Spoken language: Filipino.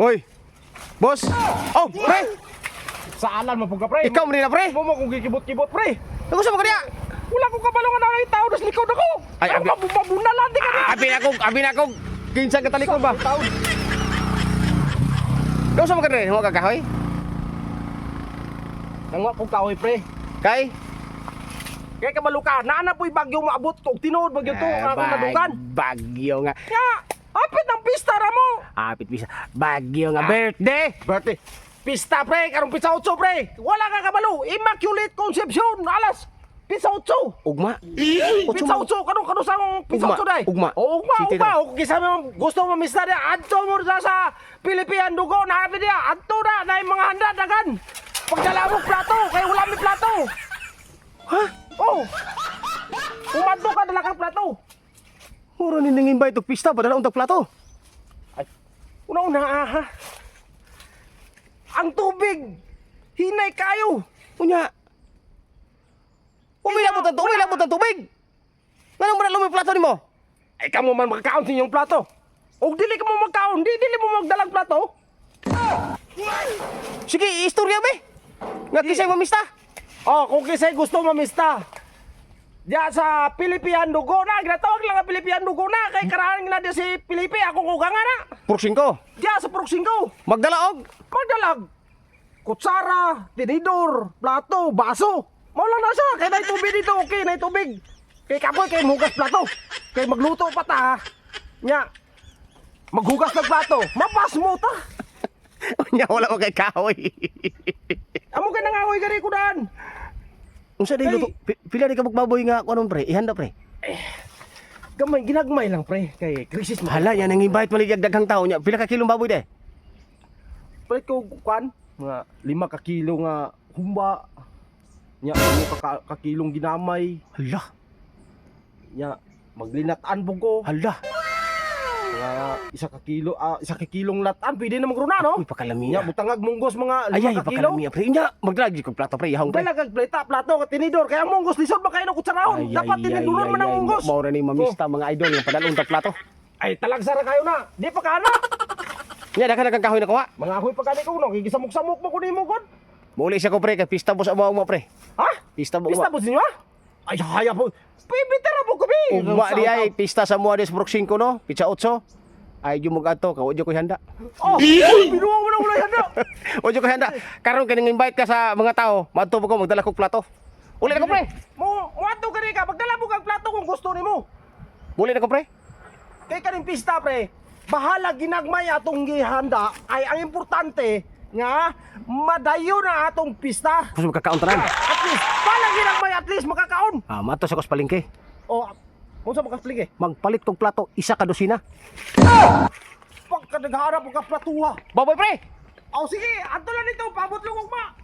Hoy. Boss. Oh, pre. Saalan mo ka, pre. Ikaw man na, pre. Mo kung gikibot-kibot, pre. Ako sa kaniya. Wala ko kabalungan na yung tao, das likod ako. Ay, Ay, mabunalan di ka na. Abi na ko. Kinsa ka talikod ba? Ikaw sa kaniya, mo kakahoy. Nangwa ko kahoy, pre. Kay. Kaya kabalo ka, naana po'y bagyo maabot ko. Tinood bagyo to, ako nadugan. Bagyo nga. Ya, apit ng pista ra mo. Apit bisa. Bagyo nga birthday. Birthday. Pista, pre, karong pizza 8, pre. Wala ka kabalo. Immaculate Conception, alas. Pizza 8. Ugma. Pizza 8, kano sa mong pizza Ugma, 8 day? ugma. Ugma. City na. Kung kisa mo gusto mo mista niya, adto mo sa Pilipian dugo, nahabi niya, adto na yung mga handa, dagan. Pagdala mo plato, kaya wala may plato. Ha? Oh. Umadto ka, dala kang plato. Muro ni nang invite og pista padala untag plato. Una-una, ha? Ang tubig, hinay kayo. Unya. Umilabot ang tubig. Nganong man lumi plato nimo? Ay, kamo man magkaon sa inyong plato. O dili ka mo magkaon, dili mo magdalang plato. Sige, istorya be. Nga kisay mamista. Oh, kung kisay gusto mamista. Diya sa Pilipian dugo na, ginatawag lang ang Pilipian dugo na. Kay karahan na diya si Pilipi, akong kugangan na. Pursing ko. Diya sa Proxingo. Magdalaog. Magdalag. Kutsara, tinidor, plato, baso. Mawala na siya, kaya na tubig dito, okay na tubig. Kay kapoy, kay mugas plato. Kay magluto pa ta, ha. Nya, maghugas ng plato, mapas mo ta. Unya wala ko kay kahoy. Amo ka nangahoy gani ko daan. Unsa day luto? Pila di ka magbaboy nga kunon pre? Ihanda pre. Gamay, ginagmay lang pre, kay krisis mo. Hala yan ang invite maligag daghang tawo nya. Pila ka kilong baboy de? Palit ko kuan, mga 5 ka kilo nga humba. Nya, 5 ka kilong ginamay. Hala. Nya, maglinataan po ko. Hala. Nga, 1 ka kilong latan, pwede na magruna, no? Uy pakalami. Nya, butangag munggos mga 5 Ay ka kilo. pakalami pre. Nya magdragi kog plato pre ihang pre. Dalagag plata, plato, ka tinidor. Kaya ang munggos, lisod ba kayo na kutsarahon? Dapat tiniduron man ang munggos. Mao ra ni mamista mga idol yung padalong tag plato. Ay, talagsara kayo na. Di pa ka na. Nya daghan kang kahoy na kuha. Mga ahoy pa kani ko, no? Gigisamok-samok mo ko ni mo, God. Muli siya ko pre kay pista boss amo pre. Ha? Pista mo. Pista po sinyo, ha? Ay, haya po. Pibitara po kami. Ugma di ay pista sa mua des Proxing ko no. Pizza 8. Ay jumog ato ka udyo ko handa. Oh, binuwa mo na wala yan na. Udyo ko handa. Karon kaning invite ka sa mga tao, madto ko magdala kog plato. Uli na ko pre. Mo ato gani ka, magdala mo kag plato kung gusto nimo. Uli na ko pre. Kay kaning pista pre, bahala ginagmay atong gihanda ay ang importante nga madayo na atong pista. Gusto magkakaon tanan. At least, bahala ginagmay at least makakaon. Ah, mato sa kos palengke. O, unsa makaplig eh? Magpalit kog plato isa ka dosina. Pagka nagharap ka platuha. Baboy pre. O sige, ato lang dito, pabot lugog ma.